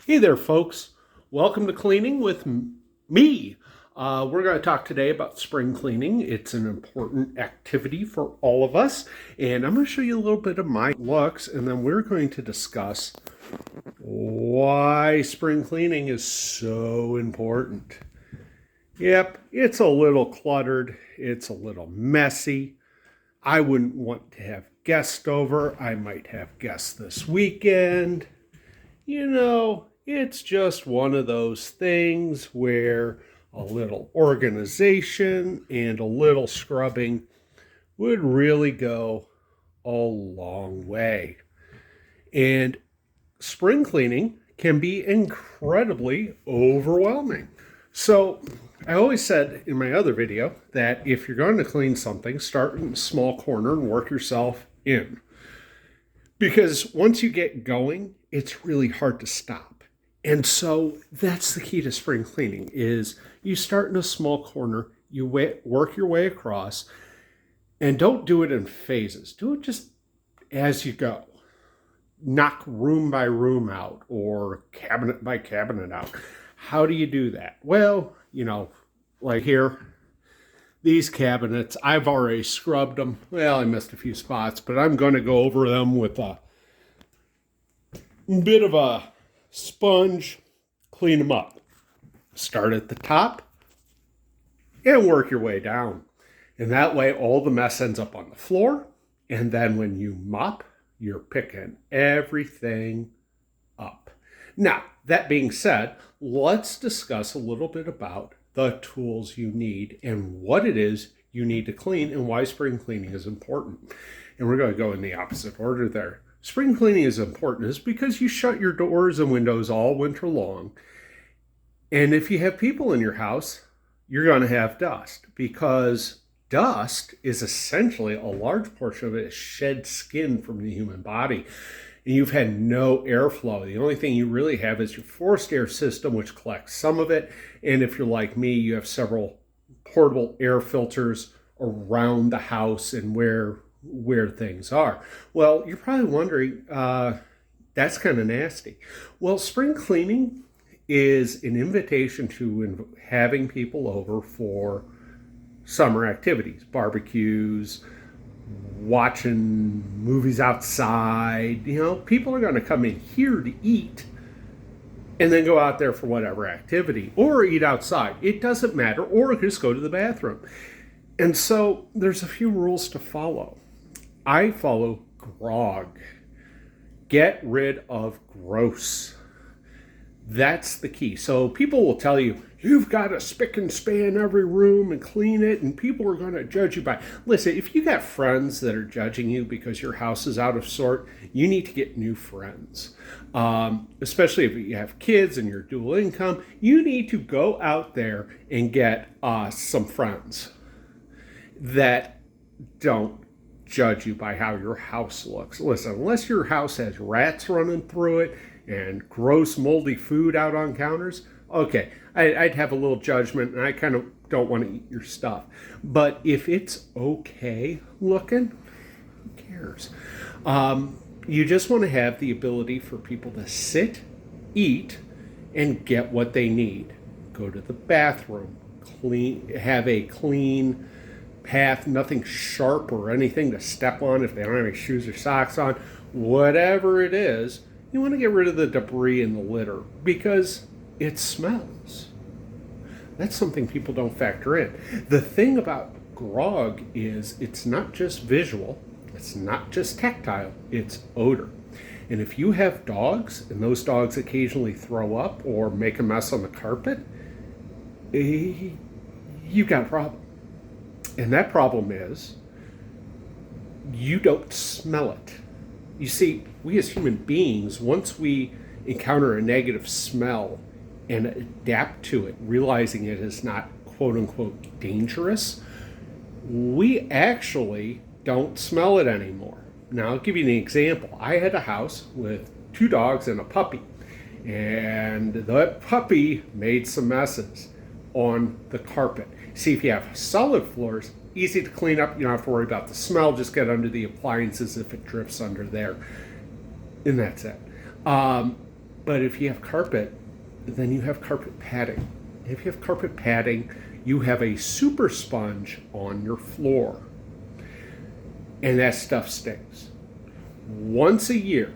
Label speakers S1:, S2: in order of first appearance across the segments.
S1: Hey there, folks. Welcome to Cleaning with me. We're going to talk today about spring cleaning. It's an important activity for all of us. And I'm going to show you a little bit of my looks, and then we're going to discuss why spring cleaning is so important. Yep, it's a little cluttered. It's a little messy. I wouldn't want to have guests over. I might have guests this weekend. It's just one of those things where a little organization and a little scrubbing would really go a long way. And spring cleaning can be incredibly overwhelming. So, I always said in my other video that if you're going to clean something, start in a small corner and work yourself in. Because once you get going, it's really hard to stop. And so that's the key to spring cleaning is you start in a small corner, you work your way across, and don't do it in phases. Do it just as you go. Knock room by room out or cabinet by cabinet out. How do you do that? Well, like here, these cabinets, I've already scrubbed them. Well, I missed a few spots, but I'm going to go over them with a bit of a sponge, clean them up. Start at the top and work your way down. And that way, all the mess ends up on the floor. And then when you mop, you're picking everything up. Now, that being said, let's discuss a little bit about the tools you need and what it is you need to clean and why spring cleaning is important. And we're going to go in the opposite order there. Spring cleaning is important is because you shut your doors and windows all winter long. And if you have people in your house, you're going to have dust because dust is essentially a large portion of it is shed skin from the human body. And you've had no airflow. The only thing you really have is your forced air system, which collects some of it. And if you're like me, you have several portable air filters around the house and where things are. Well, you're probably wondering, that's kind of nasty. Well, spring cleaning is an invitation to having people over for summer activities, barbecues, watching movies outside. People are going to come in here to eat and then go out there for whatever activity or eat outside. It doesn't matter, or just go to the bathroom. And so there's a few rules to follow. I follow GROG. Get rid of gross. That's the key. So people will tell you, you've got to spick and span every room and clean it, and people are going to judge you by. Listen, if you got friends that are judging you because your house is out of sort, you need to get new friends. Especially if you have kids and you're dual income, you need to go out there and get some friends that don't judge you by how your house looks. Listen, unless your house has rats running through it and gross moldy food out on counters, okay, I'd have a little judgment, and I kind of don't want to eat your stuff. But if it's okay looking, who cares? You just want to have the ability for people to sit, eat, and get what they need. Go to the bathroom, have a clean path, nothing sharp or anything to step on if they don't have any shoes or socks on. Whatever it is, you want to get rid of the debris in the litter because it smells. That's something people don't factor in. The thing about GROG is it's not just visual, it's not just tactile, it's odor. And if you have dogs and those dogs occasionally throw up or make a mess on the carpet, you've got a problem. And that problem is you don't smell it. You see, we as human beings, once we encounter a negative smell and adapt to it, realizing it is not quote unquote dangerous, we actually don't smell it anymore. Now, I'll give you an example. I had a house with 2 dogs and a puppy, and that puppy made some messes on the carpet. See, if you have solid floors, easy to clean up. You don't have to worry about the smell. Just get under the appliances if it drifts under there. And that's it. But if you have carpet, then you have carpet padding. If you have carpet padding, you have a super sponge on your floor. And that stuff stinks. Once a year,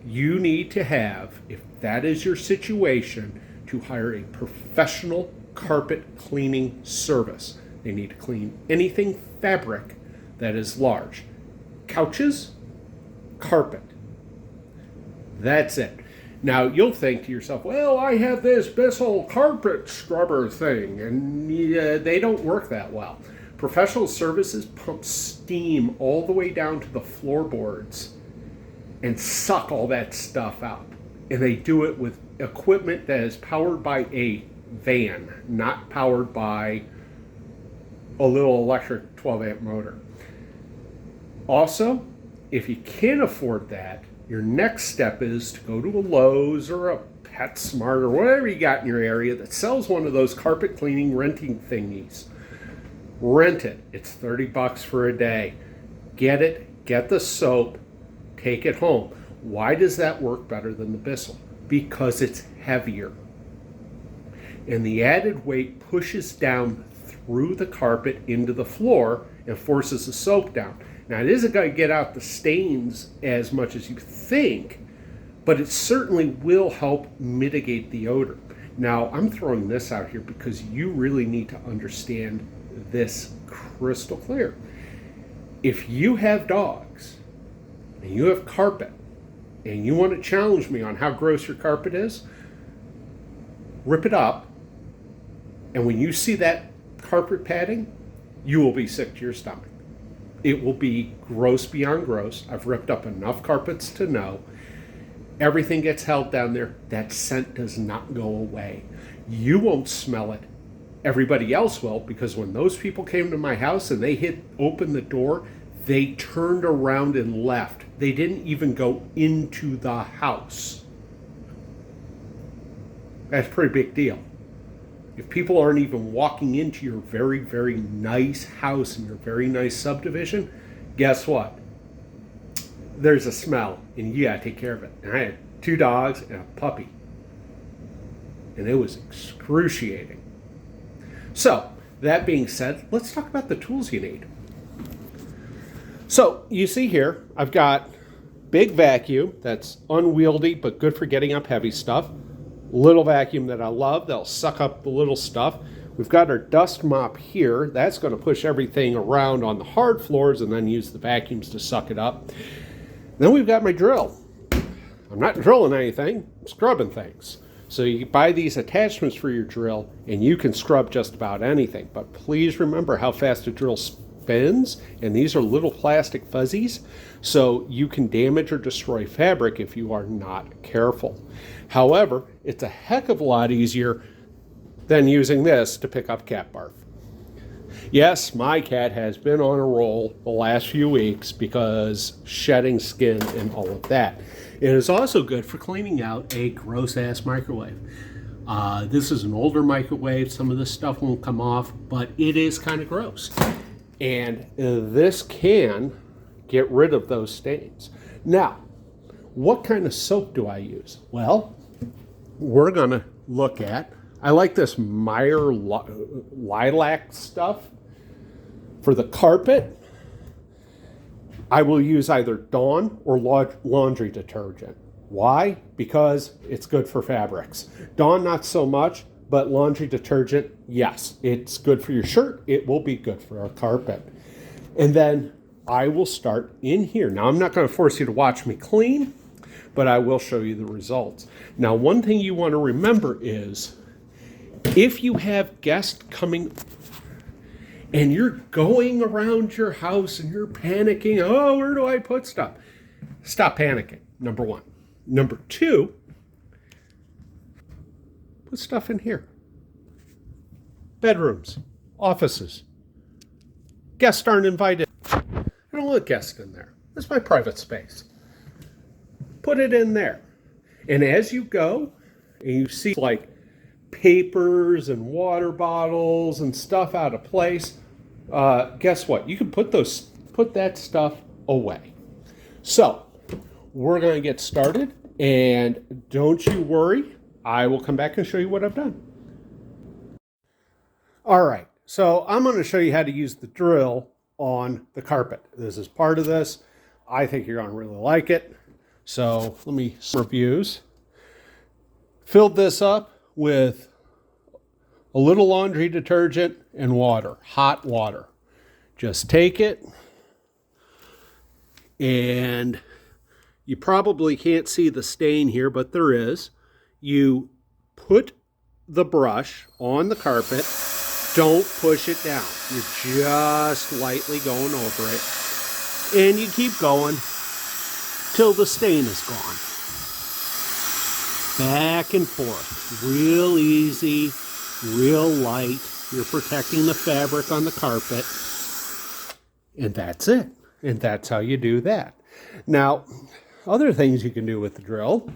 S1: you need to have, if that is your situation, to hire a professional carpet cleaning service. They need to clean anything fabric that is large. Couches, carpet. That's it. Now, you'll think to yourself, well, I have this Bissell carpet scrubber thing, and they don't work that well. Professional services pump steam all the way down to the floorboards and suck all that stuff out. And they do it with equipment that is powered by a van, not powered by a little electric 12-amp motor. Also, if you can't afford that, your next step is to go to a Lowe's or a PetSmart or whatever you got in your area that sells one of those carpet cleaning renting thingies. Rent it. It's $30 for a day. Get it, get the soap, take it home. Why does that work better than the Bissell? Because it's heavier. And the added weight pushes down through the carpet into the floor and forces the soap down. Now, it isn't going to get out the stains as much as you think, but it certainly will help mitigate the odor. Now, I'm throwing this out here because you really need to understand this crystal clear. If you have dogs and you have carpet and you want to challenge me on how gross your carpet is, rip it up, and when you see that carpet padding, you will be sick to your stomach. It will be gross beyond gross. I've ripped up enough carpets to know. Everything gets held down there. That scent does not go away. You won't smell it. Everybody else will, because when those people came to my house and they opened the door, they turned around and left. They didn't even go into the house. That's a pretty big deal. If people aren't even walking into your very, very nice house and your very nice subdivision, guess what? There's a smell, and you gotta take care of it. And I had 2 dogs and a puppy, and it was excruciating. So, that being said, let's talk about the tools you need. So, you see here, I've got big vacuum that's unwieldy but good for getting up heavy stuff. Little vacuum that I love that'll suck up the little stuff. We've got our dust mop here. That's going to push everything around on the hard floors and then use the vacuums to suck it up. Then we've got my drill. I'm not drilling anything, I'm scrubbing things. So you buy these attachments for your drill and you can scrub just about anything. But please remember how fast a drill spins, and these are little plastic fuzzies, so you can damage or destroy fabric if you are not careful. However, it's a heck of a lot easier than using this to pick up cat barf. Yes, my cat has been on a roll the last few weeks because shedding skin and all of that. It is also good for cleaning out a gross-ass microwave. This is an older microwave. Some of this stuff won't come off, but it is kind of gross. And this can get rid of those stains. Now, what kind of soap do I use? Well, we're going to look at, I like this Meyer lilac stuff. For the carpet, I will use either Dawn or laundry detergent. Why? Because it's good for fabrics. Dawn, not so much, but laundry detergent, yes. It's good for your shirt. It will be good for our carpet. And then I will start in here. Now, I'm not going to force you to watch me clean, but I will show you the results. Now, one thing you want to remember is if you have guests coming and you're going around your house and you're panicking, oh, where do I put stuff? Stop panicking, number one. Number two, put stuff in here. Bedrooms, offices. Guests aren't invited. I don't want guests in there. That's my private space. Put it in there. And as you go, and you see like papers and water bottles and stuff out of place, guess what? You can put that stuff away. So, we're going to get started And don't you worry, I will come back and show you what I've done. All right, so I'm going to show you how to use the drill on the carpet. This is part of this. I think you're going to really like it. So let me reviews. Filled this up with a little laundry detergent and water, hot water. Just take it, and you probably can't see the stain here, but there is. You put the brush on the carpet. Don't push it down. You're just lightly going over it. And you keep going till the stain is gone. Back and forth. Real easy, real light. You're protecting the fabric on the carpet. And that's it. And that's how you do that. Now, other things you can do with the drill.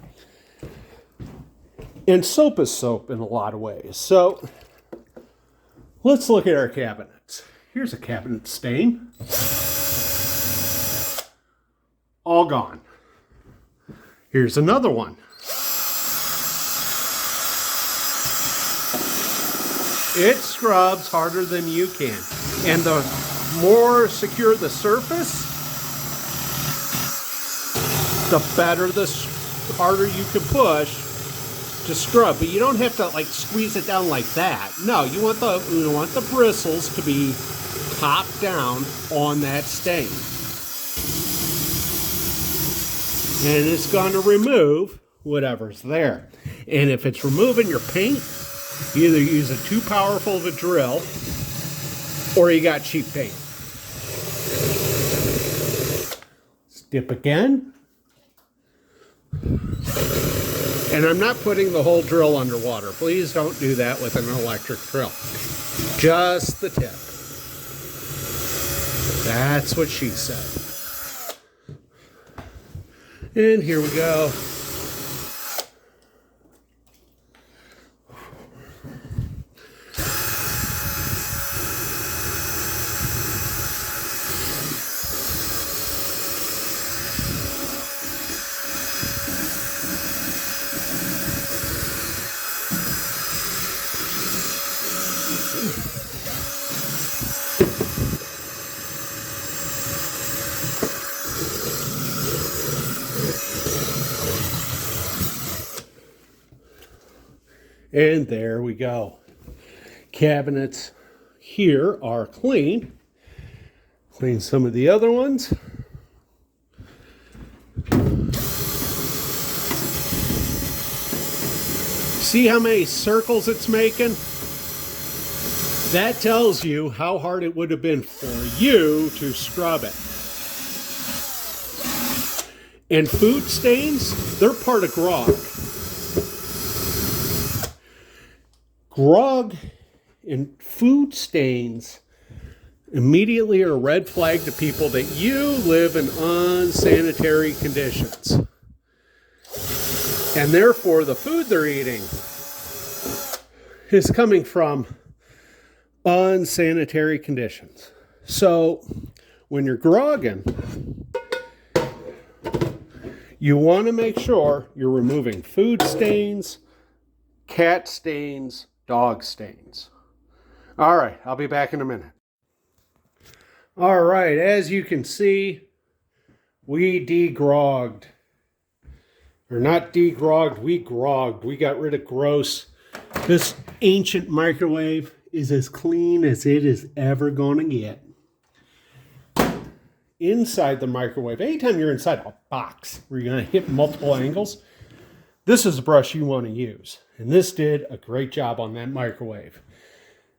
S1: And soap is soap in a lot of ways. So let's look at our cabinets. Here's a cabinet stain. All gone. Here's another one. It scrubs harder than you can. And the more secure the surface, the better harder you can push to scrub. But you don't have to like squeeze it down like that. No, you want the bristles to be top down on that stain. And it's going to remove whatever's there. And if it's removing your paint, you either use a too powerful of a drill or you got cheap paint. Let's dip again. And I'm not putting the whole drill underwater. Please don't do that with an electric drill. Just the tip. That's what she said. And here we go. And there we go. Cabinets here are clean. Clean some of the other ones. See how many circles it's making? That tells you how hard it would have been for you to scrub it. And food stains, they're part of grog. Grog and food stains immediately are a red flag to people that you live in unsanitary conditions. And therefore, the food they're eating is coming from unsanitary conditions. So when you're grogging, you want to make sure you're removing food stains, cat stains, dog stains. All right, I'll be back in a minute. All right, as you can see, we degrogged. Or not degrogged, we grogged. We got rid of gross. This ancient microwave is as clean as it is ever going to get. Inside the microwave, anytime you're inside a box where you're going to hit multiple angles, this is the brush you want to use. And this did a great job on that microwave.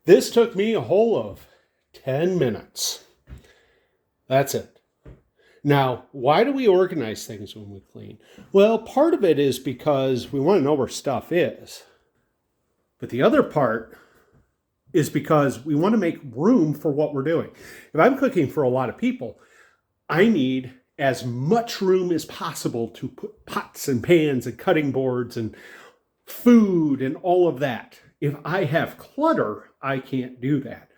S1: This took me a whole of 10 minutes. That's it. Now, why do we organize things when we clean? Well, part of it is because we want to know where stuff is. But the other part is because we want to make room for what we're doing. If I'm cooking for a lot of people, I need as much room as possible to put pots and pans and cutting boards and food and all of that. If I have clutter, I can't do that.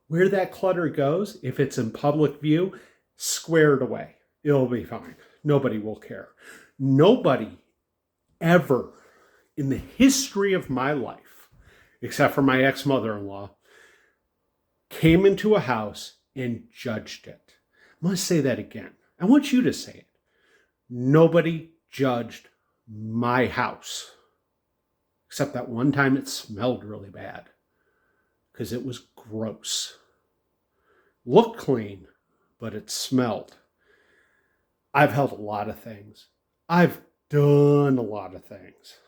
S1: Where that clutter goes, if it's in public view, square it away. It'll be fine. Nobody will care. Nobody ever in the history of my life, except for my ex-mother-in-law, came into a house and judged it. I'm going to say that again. I want you to say it. Nobody judged my house. Except that one time it smelled really bad because it was gross. Looked clean, but it smelled. I've held a lot of things. I've done a lot of things.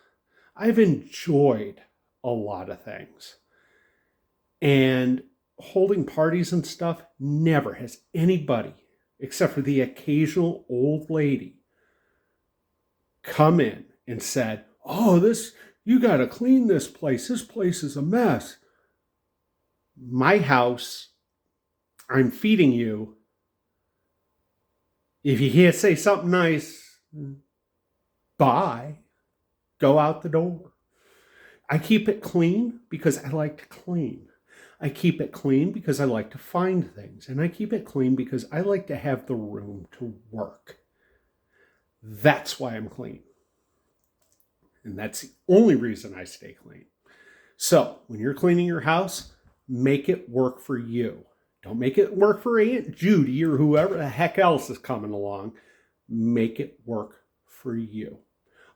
S1: I've enjoyed a lot of things. And holding parties and stuff, never has anybody, except for the occasional old lady, come in and said, "Oh, you got to clean this place. This place is a mess." My house, I'm feeding you. If you can't say something nice, bye. Go out the door. I keep it clean because I like to clean. I keep it clean because I like to find things. And I keep it clean because I like to have the room to work. That's why I'm clean. And that's the only reason I stay clean. So when you're cleaning your house, make it work for you. Don't make it work for Aunt Judy or whoever the heck else is coming along. Make it work for you.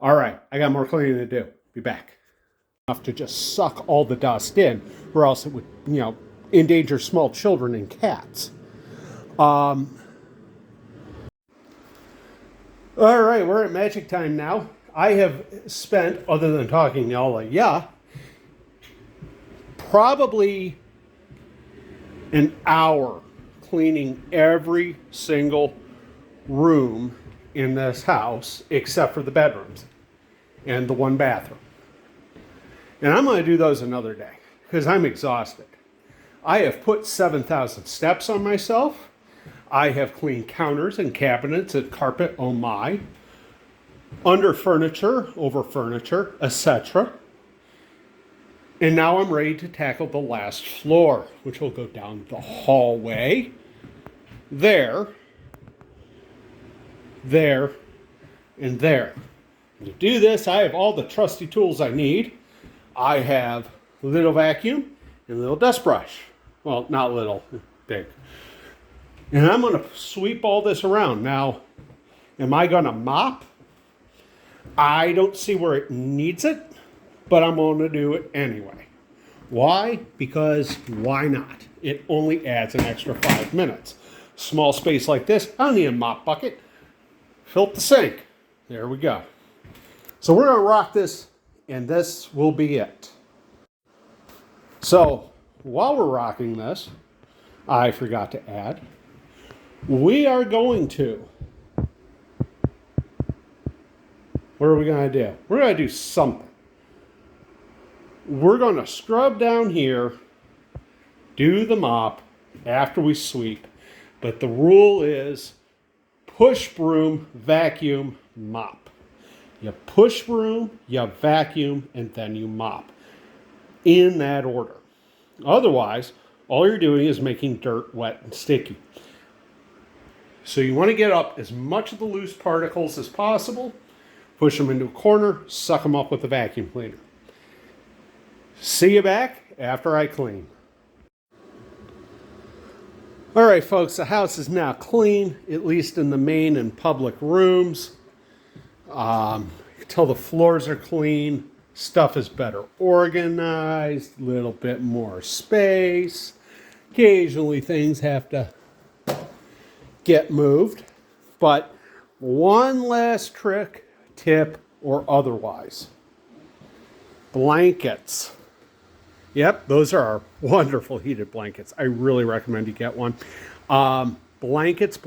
S1: All right, I got more cleaning to do. Be back. Enough to just suck all the dust in, or else it would, endanger small children and cats. All right, we're at magic time now. I have spent, other than talking to all of ya, probably an hour cleaning every single room in this house except for the bedrooms and the one bathroom. And I'm going to do those another day because I'm exhausted. I have put 7,000 steps on myself. I have cleaned counters and cabinets and carpet, oh my, under furniture, over furniture, etc. And now I'm ready to tackle the last floor, which will go down the hallway, there, and there. And to do this, I have all the trusty tools I need. I have a little vacuum and a little dust brush. Well, not little, big. And I'm going to sweep all this around. Now, am I going to mop? I don't see where it needs it, but I'm going to do it anyway. Why? Because why not? It only adds an extra 5 minutes. Small space like this, I don't need a mop bucket. Fill up the sink. There we go. So we're going to rock this, and this will be it. So while we're rocking this, I forgot to add, we are going to, what are we going to do? We're going to do something. We're going to scrub down here, do the mop after we sweep. But the rule is push broom, vacuum, mop. You push broom, you vacuum, and then you mop. In that order. Otherwise, all you're doing is making dirt wet and sticky. So you want to get up as much of the loose particles as possible, push them into a corner, suck them up with the vacuum cleaner. See you back after I clean. All right, folks, the house is now clean, at least in the main and public rooms. You can tell the floors are clean. Stuff is better organized, a little bit more space. Occasionally things have to get moved. But one last trick, tip, or otherwise. Blankets. Yep, those are our wonderful heated blankets. I really recommend you get one. Blankets.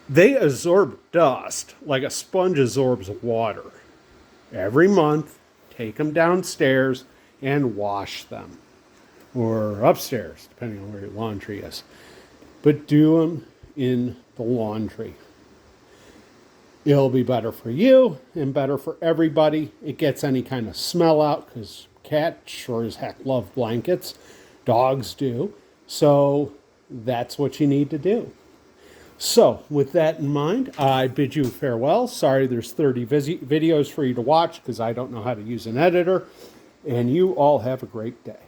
S1: They absorb dust like a sponge absorbs water. Every month, take them downstairs and wash them. Or upstairs, depending on where your laundry is. But do them in the laundry. It'll be better for you and better for everybody. It gets any kind of smell out because cats sure as heck love blankets. Dogs do. So that's what you need to do. So, with that in mind, I bid you farewell. Sorry there's 30 videos for you to watch because I don't know how to use an editor. And you all have a great day.